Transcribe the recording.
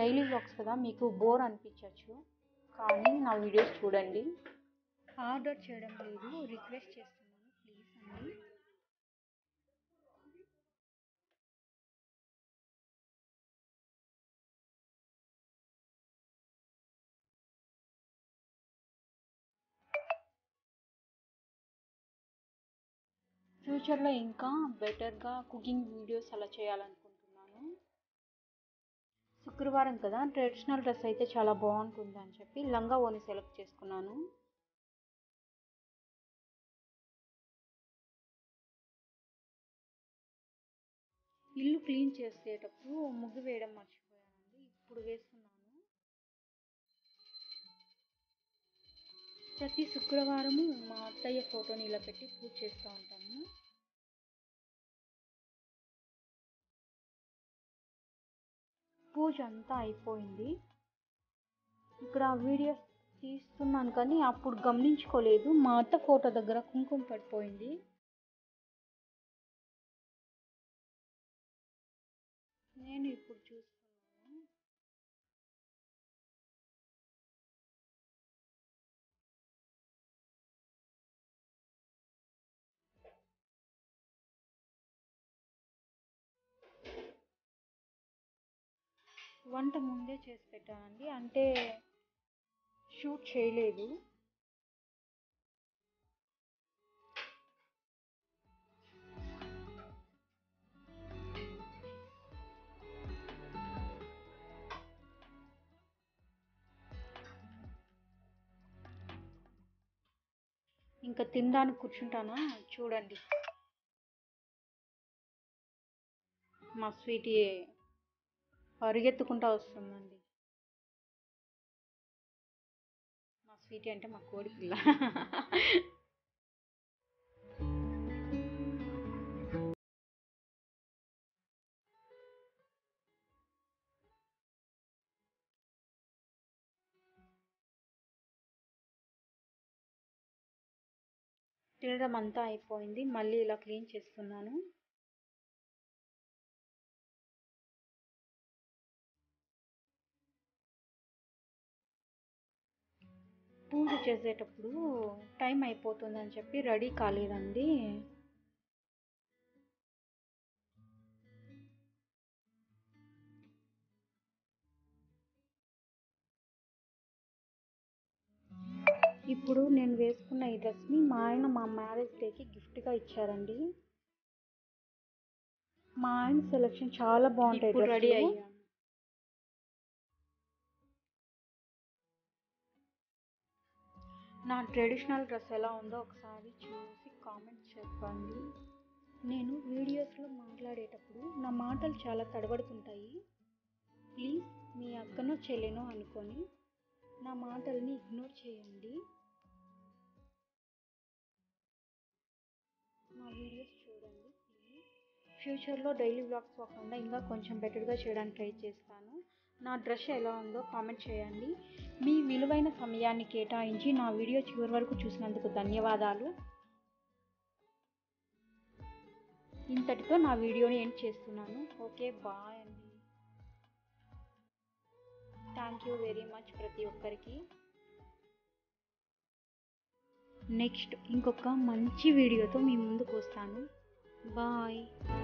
Daily vlogs కదా, మీకు bore అనిపించవచ్చు, కానీ నా వీడియోస్ చూడండి. ఆర్డర్ చేయడం లేదు, రిక్వెస్ట్ చేస్తున్నాను, ప్లీజ్ అండి. ఫ్యూచర్లో ఇంకా బెటర్గా కుకింగ్ వీడియోస్ అలా చేయాలనుకుంటున్నాను. శుక్రవారం కదా, ట్రెడిషనల్ డ్రెస్ అయితే చాలా బాగుంటుంది అని చెప్పి లంగా ఓని సెలెక్ట్ చేసుకున్నాను. ఇల్లు క్లీన్ చేసేటప్పుడు ముగ్గు వేయడం మర్చిపోయానండి, ఇప్పుడు వేస్తున్నాను. ప్రతి శుక్రవారము మా అత్తయ్య ఫోటోని ఇలా పెట్టి పూజ చేస్తూ ఉంటాను. పూజ అంతా అయిపోయింది. ఇక్కడ వీడియోస్ తీస్తున్నాను కానీ అప్పుడు గమనించుకోలేదు, మా అత్త ఫోటో దగ్గర కుంకుమ పడిపోయింది. నేను ఇప్పుడు చూస్తున్నాను. వంట ముందే చేసి పెట్టానండి, అంటే షూట్ చేయలేదు. ఇంకా తినడానికి కూర్చుంటానా, చూడండి. మా స్వీటీ పరిగెత్తుకుంటా వస్తుందండి. మా స్వీటీ అంటే మా కోడి పిల్ల. తినడం అంతా అయిపోయింది, మళ్ళీ ఇలా క్లీన్ చేస్తున్నాను. పూజ చేసేటప్పుడు టైం అయిపోతుందని చెప్పి రెడీ కాలేదండి. ఇప్పుడు నేను వేసుకున్న ఈ డ్రెస్ని మా ఆయన మా మ్యారేజ్ డేకి గిఫ్ట్గా ఇచ్చారండి. మా ఆయన సెలెక్షన్ చాలా బాగుంటాయి. ఇప్పుడు రెడీ అయ్యాను. నా ట్రెడిషనల్ డ్రెస్ ఎలా ఉందో ఒకసారి చూసి కామెంట్ చెప్పండి. నేను వీడియోస్లో మాట్లాడేటప్పుడు నా మాటలు చాలా తడబడుతుంటాయి. ప్లీజ్ మీ అక్కనో చెల్లెనో అనుకొని నా మాటల్ని ఇగ్నోర్ చేయండి. నా వీడియోస్ చూడండి ప్లీజ్. ఫ్యూచర్లో డైలీ వ్లాగ్స్ కాకుండా ఇంకా కొంచెం బెటర్గా చేయడానికి ట్రై చేస్తాను. నా డ్రెస్ ఎలా ఉందో కామెంట్ చేయండి. మీ విలువైన సమయాన్ని కేటాయించి నా వీడియో చివరి వరకు చూసినందుకు ధన్యవాదాలు. ఇంతటితో నా వీడియోని ఎండ్ చేస్తున్నాను. ఓకే, బాయ్ అండి. థ్యాంక్ యూ వెరీ మచ్ ప్రతి ఒక్కరికి. నెక్స్ట్ ఇంకొక మంచి వీడియోతో మీ ముందుకు వస్తాను. బాయ్.